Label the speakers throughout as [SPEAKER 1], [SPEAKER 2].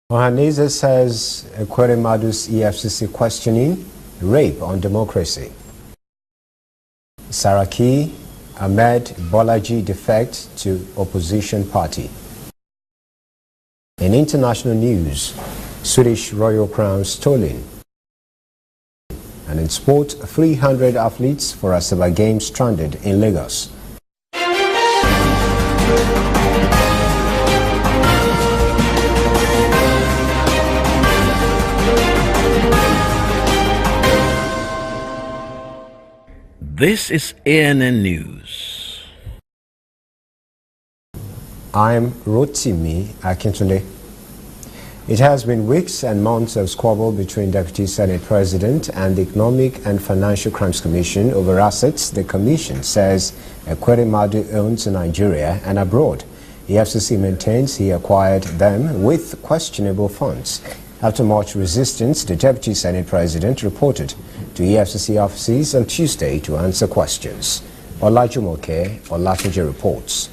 [SPEAKER 1] Ohanaeze says Ekweremadu's EFCC questioning rape on democracy. Saraki Ahmed Bolaji defects to opposition party. In international news, Swedish royal crown stolen. And in sport, 300 athletes for Asaba Games stranded in Lagos.
[SPEAKER 2] This is ANN News.
[SPEAKER 1] I'm Rotimi Akintunde. It has been weeks and months of squabble between Deputy Senate President and the Economic and Financial Crimes Commission over assets the Commission says Ekweremadu owns in Nigeria and abroad. The FCC maintains he acquired them with questionable funds. After much resistance, the Deputy Senate President reported to EFCC offices on Tuesday to answer questions. Olajumoke Olatunji reports.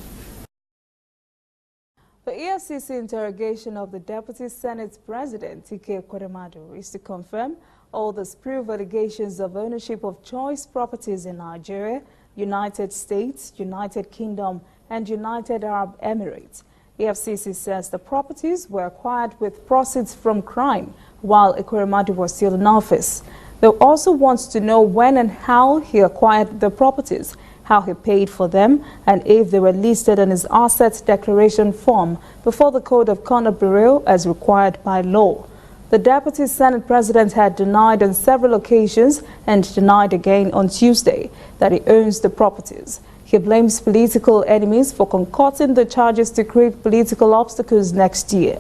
[SPEAKER 3] The EFCC interrogation of the Deputy Senate President, Ike Ekweremadu, is to confirm all the spurious allegations of ownership of choice properties in Nigeria, United States, United Kingdom, and United Arab Emirates. EFCC says the properties were acquired with proceeds from crime while Ekweremadu was still in office. They also want to know when and how he acquired the properties, how he paid for them, and if they were listed on his asset declaration form before the Code of Conduct Bureau as required by law. The Deputy Senate President had denied on several occasions and denied again on Tuesday that he owns the properties. He blames political enemies for concocting the charges to create political obstacles next year.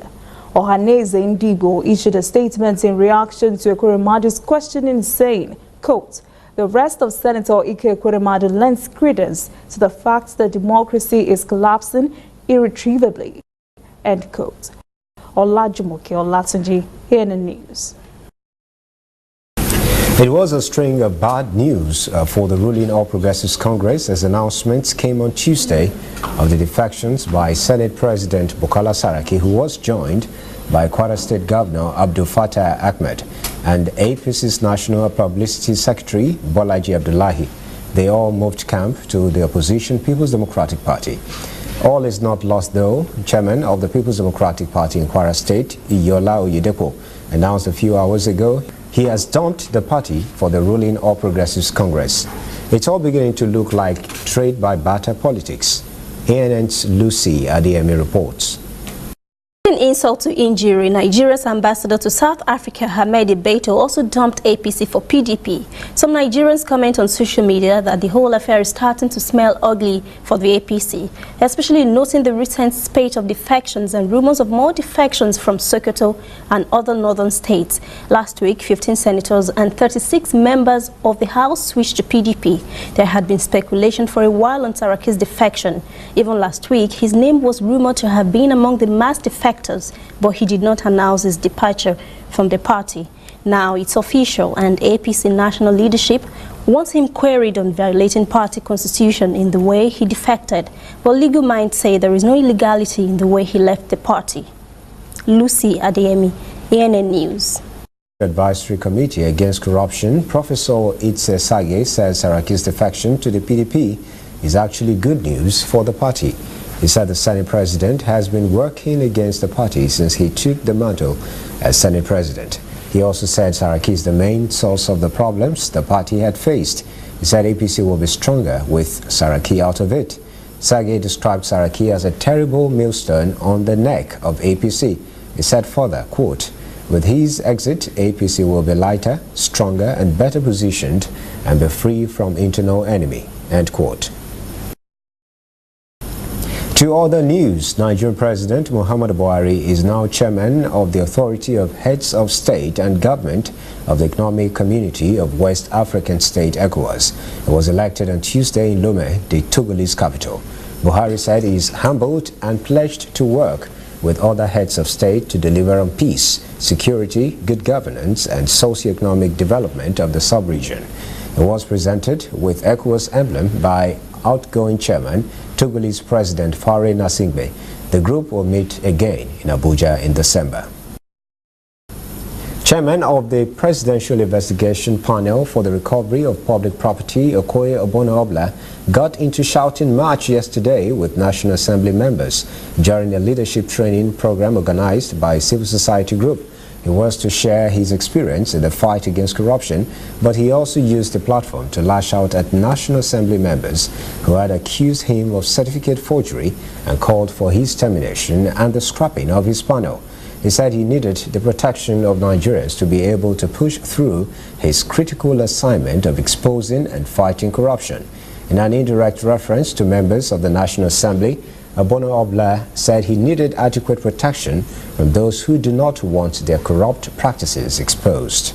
[SPEAKER 3] Ohanaeze Ndigbo issued a statement in reaction to Ekweremadu's questioning saying, quote, "The rest of Senator Ike Ekweremadu lends credence to the fact that democracy is collapsing irretrievably." End quote. Olajumoke Olatunji, ANN News.
[SPEAKER 1] It was a string of bad news for the ruling All Progressives Congress as announcements came on Tuesday of the defections by Senate President Bukola Saraki, who was joined by Kwara State Governor Abdul Fattah Ahmed and APC's National Publicity Secretary Bolaji Abdullahi. They all moved camp to the opposition People's Democratic Party. All is not lost though. Chairman of the People's Democratic Party in Kwara State, Iyola Oyedepo, announced a few hours ago he has dumped the party for the ruling All Progressives Congress. It's all beginning to look like trade by barter politics. ANN's Lucy Adeyemi reports.
[SPEAKER 4] In insult to injury, Nigeria's ambassador to South Africa, Hamedi Beto, also dumped APC for PDP. Some Nigerians comment on social media that the whole affair is starting to smell ugly for the APC, especially noting the recent spate of defections and rumors of more defections from Sokoto and other northern states. Last week, 15 senators and 36 members of the House switched to PDP. There had been speculation for a while on Saraki's defection. Even last week, his name was rumored to have been among the mass defectors, but he did not announce his departure from the party. Now it's official, and APC national leadership wants him queried on violating party constitution in the way he defected. But legal minds say there is no illegality in the way he left the party. Lucy Adeyemi, ANN News.
[SPEAKER 1] Advisory Committee Against Corruption, Professor Itse Sage, says Saraki's defection to the PDP is actually good news for the party. He said the Senate President has been working against the party since he took the mantle as Senate President. He also said Saraki is the main source of the problems the party had faced. He said APC will be stronger with Saraki out of it. Sage described Saraki as a terrible millstone on the neck of APC. He said further, quote, "With his exit, APC will be lighter, stronger and better positioned and be free from internal enemy." End quote. To other news, Nigerian President Muhammadu Buhari is now chairman of the Authority of Heads of State and Government of the Economic Community of West African State, ECOWAS. He was elected on Tuesday in Lomé, the Togolese capital. Buhari said he is humbled and pledged to work with other heads of state to deliver on peace, security, good governance and socio-economic development of the sub-region. It was presented with ECOWAS emblem by outgoing chairman, Togolese President Faure Gnassingbé. The group will meet again in Abuja in December. Chairman of the Presidential Investigation Panel for the Recovery of Public Property, Okoye Obono-Obla, got into shouting match yesterday with National Assembly members during a leadership training program organized by a civil society group. He was to share his experience in the fight against corruption, but he also used the platform to lash out at National Assembly members who had accused him of certificate forgery and called for his termination and the scrapping of his panel. He said he needed the protection of Nigerians to be able to push through his critical assignment of exposing and fighting corruption. In an indirect reference to members of the National Assembly, Obono-Obla said he needed adequate protection from those who do not want their corrupt practices exposed.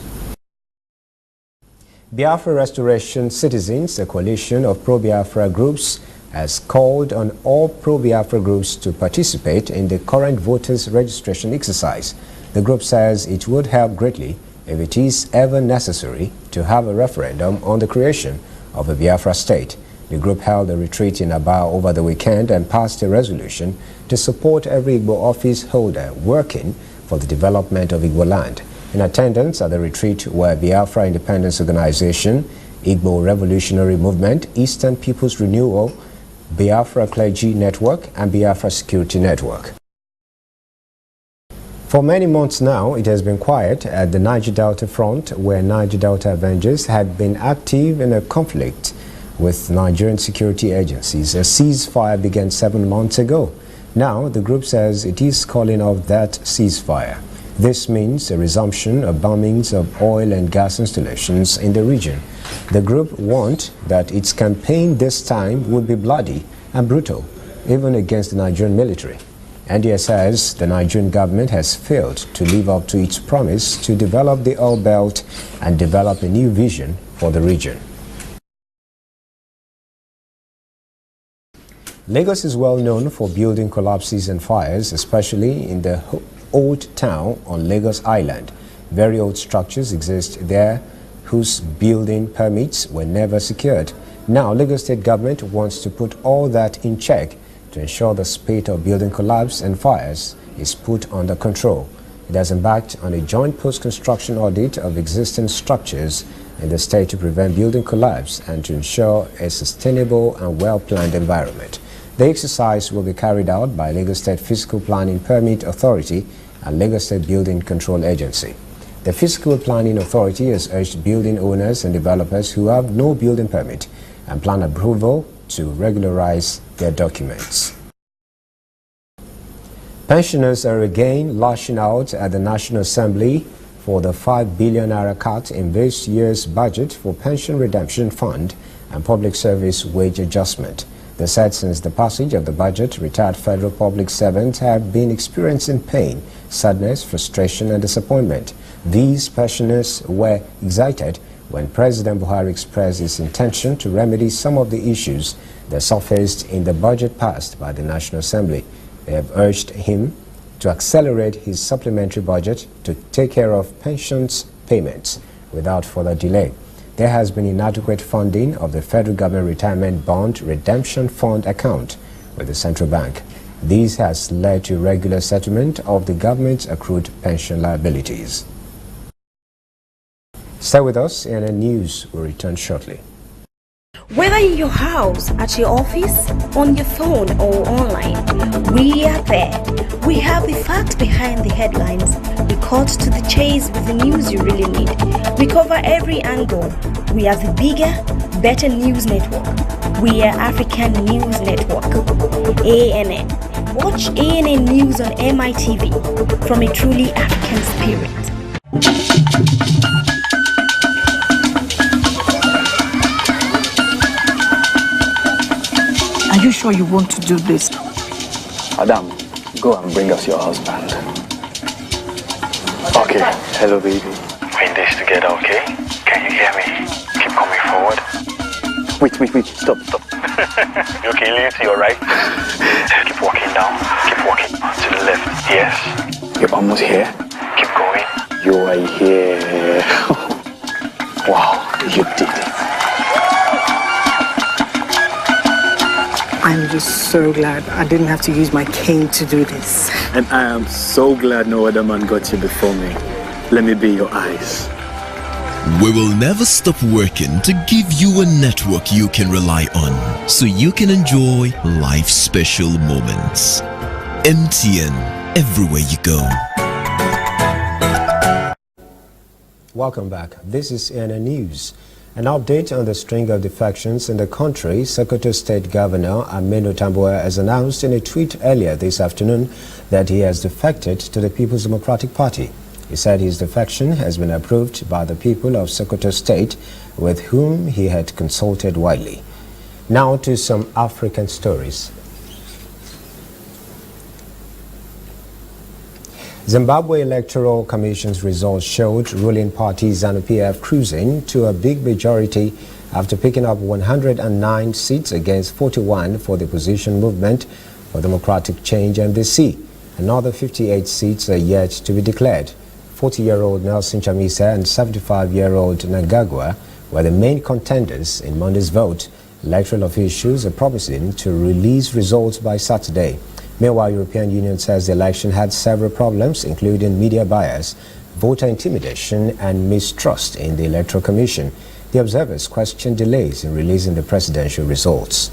[SPEAKER 1] Biafra Restoration Citizens, a coalition of pro-Biafra groups, has called on all pro-Biafra groups to participate in the current voters registration exercise. The group says it would help greatly if it is ever necessary to have a referendum on the creation of a Biafra state. The group held a retreat in Aba over the weekend and passed a resolution to support every Igbo office holder working for the development of Igbo land. In attendance at the retreat were Biafra Independence Organization, Igbo Revolutionary Movement, Eastern People's Renewal, Biafra Clergy Network, and Biafra Security Network. For many months now, it has been quiet at the Niger Delta front, where Niger Delta Avengers had been active in a conflict with Nigerian security agencies. A ceasefire began 7 months ago. Now, the group says it is calling off that ceasefire. This means a resumption of bombings of oil and gas installations in the region. The group warned that its campaign this time would be bloody and brutal, even against the Nigerian military. NDS says the Nigerian government has failed to live up to its promise to develop the oil belt and develop a new vision for the region. Lagos is well known for building collapses and fires, especially in the old town on Lagos Island. Very old structures exist there whose building permits were never secured. Now, Lagos State government wants to put all that in check to ensure the spate of building collapse and fires is put under control. It has embarked on a joint post-construction audit of existing structures in the state to prevent building collapse and to ensure a sustainable and well-planned environment. The exercise will be carried out by Lagos State Physical Planning Permit Authority and Lagos State Building Control Agency. The Physical Planning Authority has urged building owners and developers who have no building permit and plan approval to regularize their documents. Pensioners are again lashing out at the National Assembly for the 5 billion naira cut in this year's budget for Pension Redemption Fund and Public Service Wage Adjustment. They said since the passage of the budget, retired federal public servants have been experiencing pain, sadness, frustration, and disappointment. These pensioners were excited when President Buhari expressed his intention to remedy some of the issues that surfaced in the budget passed by the National Assembly. They have urged him to accelerate his supplementary budget to take care of pensions payments without further delay. There has been inadequate funding of the Federal Government Retirement Bond Redemption Fund account with the Central Bank. This has led to regular settlement of the government's accrued pension liabilities. Stay with us, CNN News will return shortly.
[SPEAKER 5] Whether in your house, at your office, on your phone or online, we are there. We have the facts behind the headlines. We cut to the chase with the news you really need. We cover every angle. We are the bigger, better news network. We are African News Network. ANN. Watch ANN News on MITV from a truly African spirit.
[SPEAKER 6] Are you sure you want to do this?
[SPEAKER 7] Adam, go and bring us your husband. Okay, hello baby. We're in this together, okay? Can you hear me? Keep coming forward. Wait, stop. You okay, lean to your right. Keep walking down, keep walking to the left, yes. You're almost here. Keep going. You are here. Wow, you did it.
[SPEAKER 6] I'm just so glad I didn't have to use my cane to do this.
[SPEAKER 7] And I am so glad no other man got you before me. Let me be your eyes.
[SPEAKER 8] We will never stop working to give you a network you can rely on so you can enjoy life's special moments. MTN, everywhere you go.
[SPEAKER 1] Welcome back. This is CNN News. An update on the string of defections in the country. Sokoto State Governor Aminu Tambuwal has announced in a tweet earlier this afternoon that he has defected to the People's Democratic Party. He said his defection has been approved by the people of Sokoto State, with whom he had consulted widely. Now to some African stories. Zimbabwe Electoral Commission's results showed ruling party ZANU-PF cruising to a big majority after picking up 109 seats against 41 for the opposition movement for democratic change MDC. Another 58 seats are yet to be declared. 40-year-old Nelson Chamisa and 75-year-old Nangagwa were the main contenders in Monday's vote. Electoral officials are promising to release results by Saturday. Meanwhile, European Union says the election had several problems, including media bias, voter intimidation and mistrust in the Electoral Commission. The observers question delays in releasing the presidential results.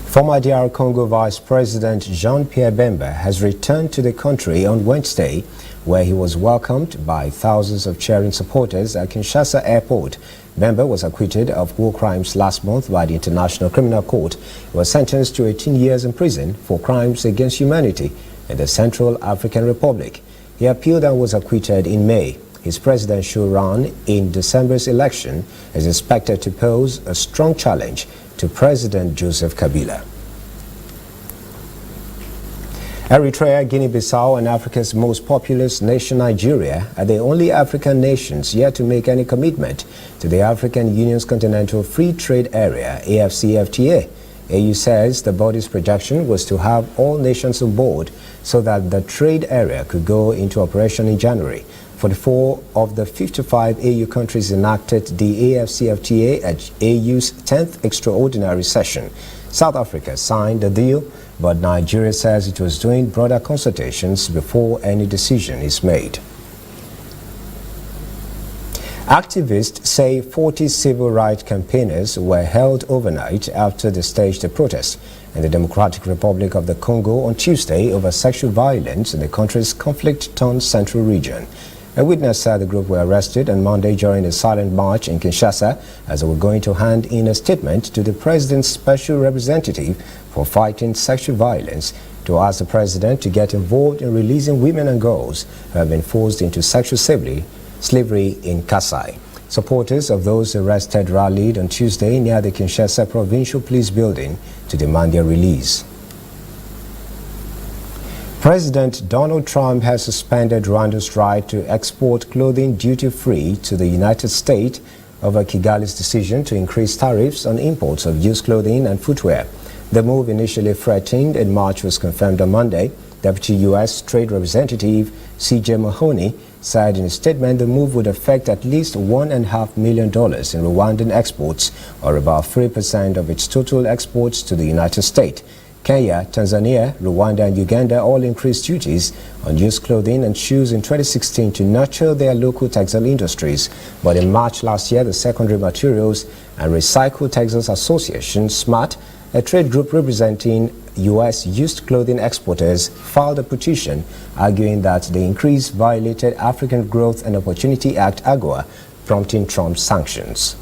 [SPEAKER 1] Former DR Congo Vice President Jean-Pierre Bemba has returned to the country on Wednesday, where he was welcomed by thousands of cheering supporters at Kinshasa Airport. Bemba was acquitted of war crimes last month by the International Criminal Court. He was sentenced to 18 years in prison for crimes against humanity in the Central African Republic. He appealed and was acquitted in May. His presidential run in December's election is expected to pose a strong challenge to President Joseph Kabila. Eritrea, Guinea-Bissau, and Africa's most populous nation, Nigeria, are the only African nations yet to make any commitment to the African Union's Continental Free Trade Area, AfCFTA. AU says the body's projection was to have all nations on board so that the trade area could go into operation in January. 44 of the 55 AU countries enacted the AfCFTA at AU's 10th extraordinary session. South Africa signed the deal, but Nigeria says it was doing broader consultations before any decision is made. Activists say 40 civil rights campaigners were held overnight after they staged a protest in the Democratic Republic of the Congo on Tuesday over sexual violence in the country's conflict-torn central region. A witness said the group were arrested on Monday during a silent march in Kinshasa as they were going to hand in a statement to the president's special representative for fighting sexual violence to ask the president to get involved in releasing women and girls who have been forced into sexual slavery in Kasai. Supporters of those arrested rallied on Tuesday near the Kinshasa Provincial Police Building to demand their release. President Donald Trump has suspended Rwanda's right to export clothing duty-free to the United States over Kigali's decision to increase tariffs on imports of used clothing and footwear. The move, initially threatened in March, was confirmed on Monday. Deputy U.S. Trade Representative C.J. Mahoney said in a statement the move would affect at least $1.5 million in Rwandan exports, or about 3% of its total exports to the United States. Kenya, Tanzania, Rwanda and Uganda all increased duties on used clothing and shoes in 2016 to nurture their local textile industries. But in March last year, the Secondary Materials and Recycled Textiles Association, SMART, a trade group representing U.S. used clothing exporters, filed a petition arguing that the increase violated African Growth and Opportunity Act (AGOA), prompting Trump's sanctions.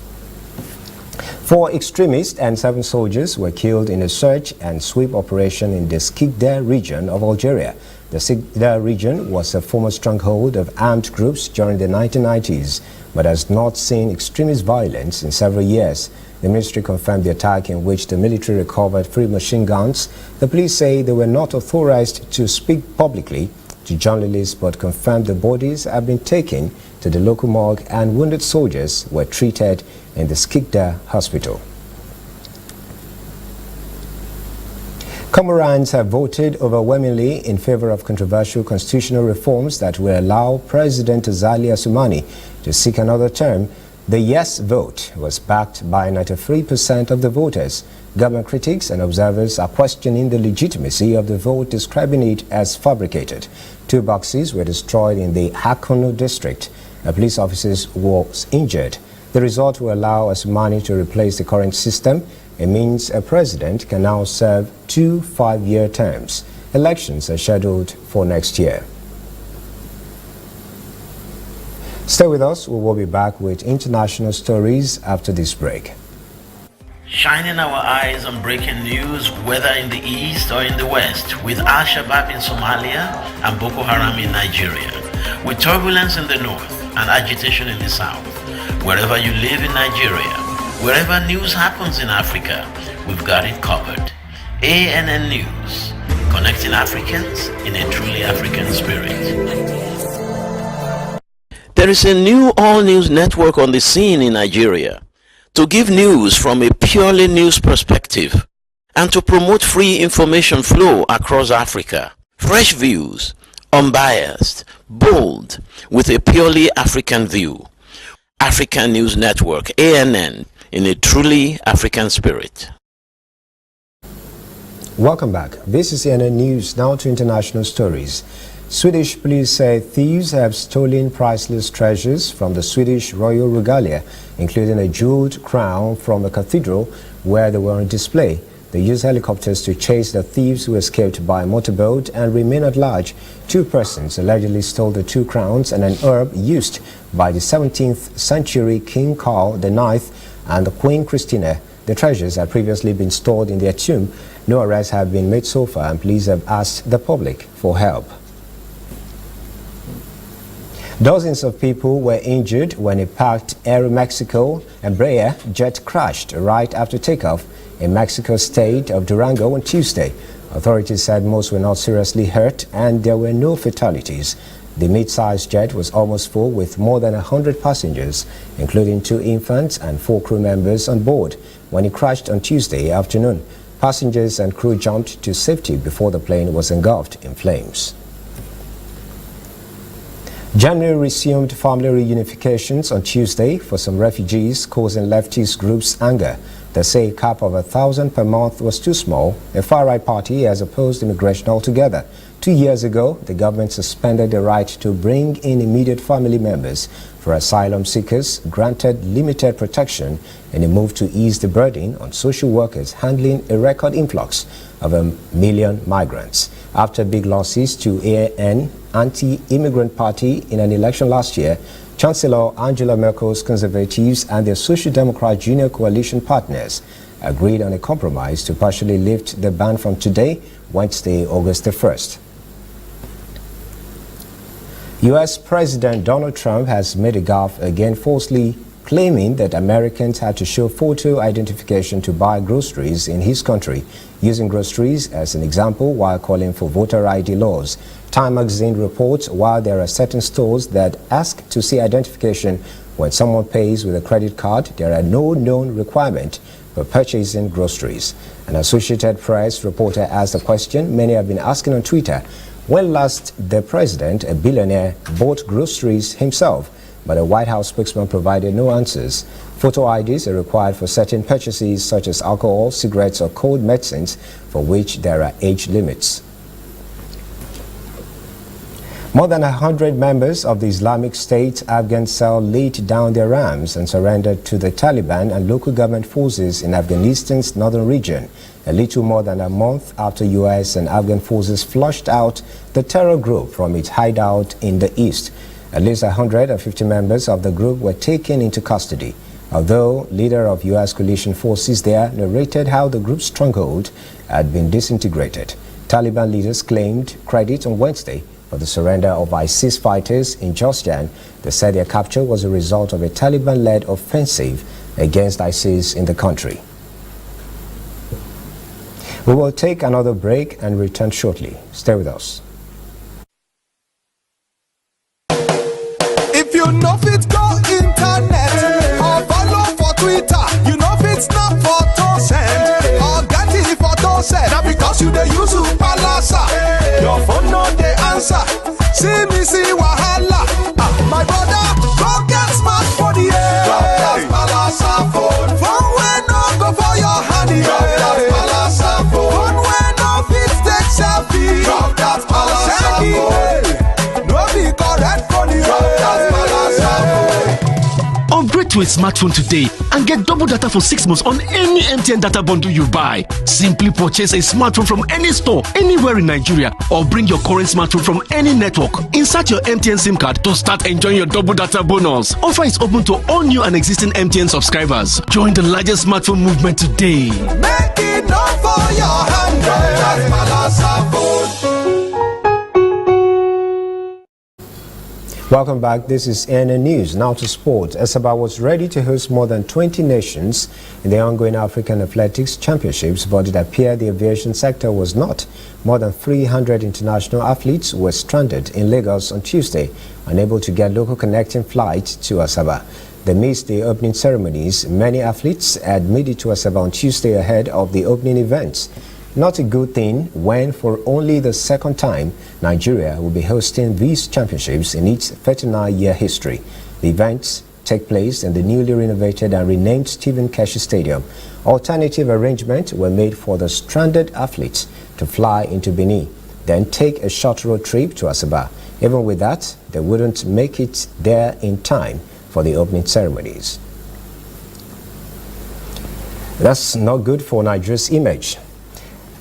[SPEAKER 1] 4 extremists and 7 soldiers were killed in a search and sweep operation in the Skikda region of Algeria. The Skikda region was a former stronghold of armed groups during the 1990s, but has not seen extremist violence in several years. The ministry confirmed the attack, in which the military recovered 3 machine guns. The police say they were not authorized to speak publicly to journalists, but confirmed the bodies have been taken to the local morgue and wounded soldiers were treated in the Skikda hospital. Comorans have voted overwhelmingly in favor of controversial constitutional reforms that will allow President Azali Assoumani to seek another term. The yes vote was backed by 93% of the voters. Government critics and observers are questioning the legitimacy of the vote, describing it as fabricated. 2 boxes were destroyed in the Hakono district. A police officer was injured. The result will allow Asumani to replace the current system. It means a president can now serve 2 5-year terms. Elections are scheduled for next year. Stay with us. We will be back with international stories after this break.
[SPEAKER 2] Shining our eyes on breaking news, whether in the east or in the west, with Al-Shabaab in Somalia and Boko Haram in Nigeria, with turbulence in the north and agitation in the south. Wherever you live in Nigeria, wherever news happens in Africa, we've got it covered. ANN News, connecting Africans in a truly African spirit. There is a new all-news network on the scene in Nigeria to give news from a purely news perspective and to promote free information flow across Africa. Fresh views, unbiased, bold, with a purely African view. African News Network, ANN, in a truly African spirit.
[SPEAKER 1] Welcome back. This is ANN News. Now to international stories. Swedish police say thieves have stolen priceless treasures from the Swedish royal regalia, including a jeweled crown from a cathedral where they were on display. They used helicopters to chase the thieves who escaped by motorboat and remain at large. 2 persons allegedly stole the 2 crowns and an herb used by the 17th century King Carl IX and the Queen Christina. The treasures had previously been stored in their tomb. No arrests have been made so far, and police have asked the public for help. Dozens of people were injured when a packed Aeromexico Embraer jet crashed right after takeoff in Mexico's state of Durango on Tuesday. Authorities said most were not seriously hurt and there were no fatalities. The mid-sized jet was almost full with more than 100 passengers, including 2 infants and 4 crew members on board, when it crashed on Tuesday afternoon. Passengers and crew jumped to safety before the plane was engulfed in flames. Germany resumed family reunifications on Tuesday for some refugees, causing leftist groups anger. They say a cap of 1,000 per month was too small. A far-right party has opposed immigration altogether. 2 years ago, the government suspended the right to bring in immediate family members for asylum seekers, granted limited protection in a move to ease the burden on social workers handling a record influx of 1 million migrants. After big losses to an anti-immigrant party in an election last year, Chancellor Angela Merkel's Conservatives and their Social Democrat junior coalition partners agreed on a compromise to partially lift the ban from today, Wednesday, August the 1st. U.S. President Donald Trump has made a gaffe again, falsely claiming that Americans had to show photo identification to buy groceries in his country, using groceries as an example while calling for voter ID laws. Time magazine reports while there are certain stores that ask to see identification when someone pays with a credit card, there are no known requirement for purchasing groceries. An Associated Press reporter asked a question many have been asking on Twitter: when last the president, a billionaire, bought groceries himself? But a White House spokesman provided no answers. Photo IDs are required for certain purchases such as alcohol, cigarettes or cold medicines for which there are age limits. More than 100 members of the Islamic State Afghan cell laid down their arms and surrendered to the Taliban and local government forces in Afghanistan's northern region, a little more than a month after U.S. and Afghan forces flushed out the terror group from its hideout in the east. At least 150 members of the group were taken into custody, although leader of U.S. coalition forces there narrated how the group's stronghold had been disintegrated. Taliban leaders claimed credit on Wednesday for the surrender of ISIS fighters in Jozjan. They said their capture was a result of a Taliban-led offensive against ISIS in the country. We will take another break and return shortly. Stay with us.
[SPEAKER 9] If you know it's go internet or follow for Twitter, you know it's not photo send or get it photo send. Now because you dey use Palasa, your phone no dey answer. See me see wahala. My brother, go get smartphone, yeah. Drop that Palasa phone. Phone wey no go for your hand, yeah. Drop that Palasa phone. Phone wey no fit take selfie. Drop that Palasa phone.
[SPEAKER 10] to a smartphone today and get double data for 6 months on any MTN data bundle you buy. Simply purchase a smartphone from any store, anywhere in Nigeria, or bring your current smartphone from any network. Insert your MTN SIM card to start enjoying your double data bonus. Offer is open to all new and existing MTN subscribers. Join the largest smartphone movement today.
[SPEAKER 9] Make it up for your 100 Malasa phone.
[SPEAKER 1] Welcome back. This is ANN News. Now to sport. Asaba was ready to host more than 20 nations in the ongoing African Athletics Championships, but it appeared the aviation sector was not. More than 300 international athletes were stranded in Lagos on Tuesday, unable to get local connecting flights to Asaba. They missed the opening ceremonies. Many athletes had made it to Asaba on Tuesday ahead of the opening events. Not a good thing when, for only the second time, Nigeria will be hosting these championships in its 39-year history. The events take place in the newly renovated and renamed Stephen Keshi Stadium. Alternative arrangements were made for the stranded athletes to fly into Benin, then take a short road trip to Asaba. Even with that, they wouldn't make it there in time for the opening ceremonies. That's not good for Nigeria's image.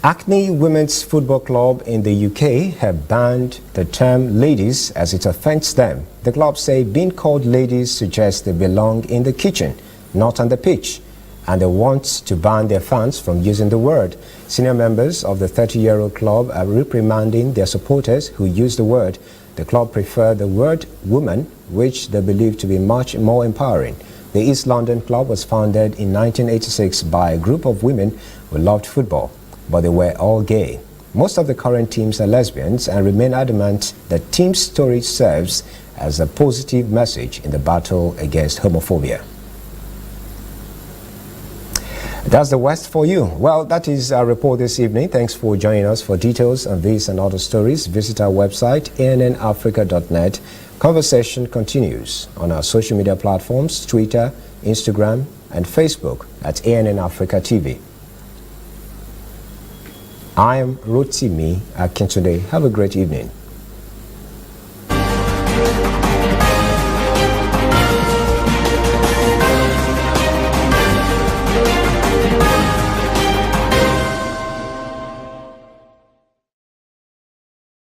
[SPEAKER 1] Acne Women's Football Club in the UK have banned the term ladies as it offends them. The club say being called ladies suggests they belong in the kitchen, not on the pitch, and they want to ban their fans from using the word. Senior members of the 30-year-old club are reprimanding their supporters who use the word. The club prefer the word woman, which they believe to be much more empowering. The East London club was founded in 1986 by a group of women who loved football, but they were all gay. Most of the current teams are lesbians and remain adamant that team story serves as a positive message in the battle against homophobia. That's the West for you. Well, that is our report this evening. Thanks for joining us. For details on these and other stories, visit our website, annafrica.net. Conversation continues on our social media platforms, Twitter, Instagram, and Facebook at ANN Africa TV. I am Rotimi Akintunde. Have a great evening.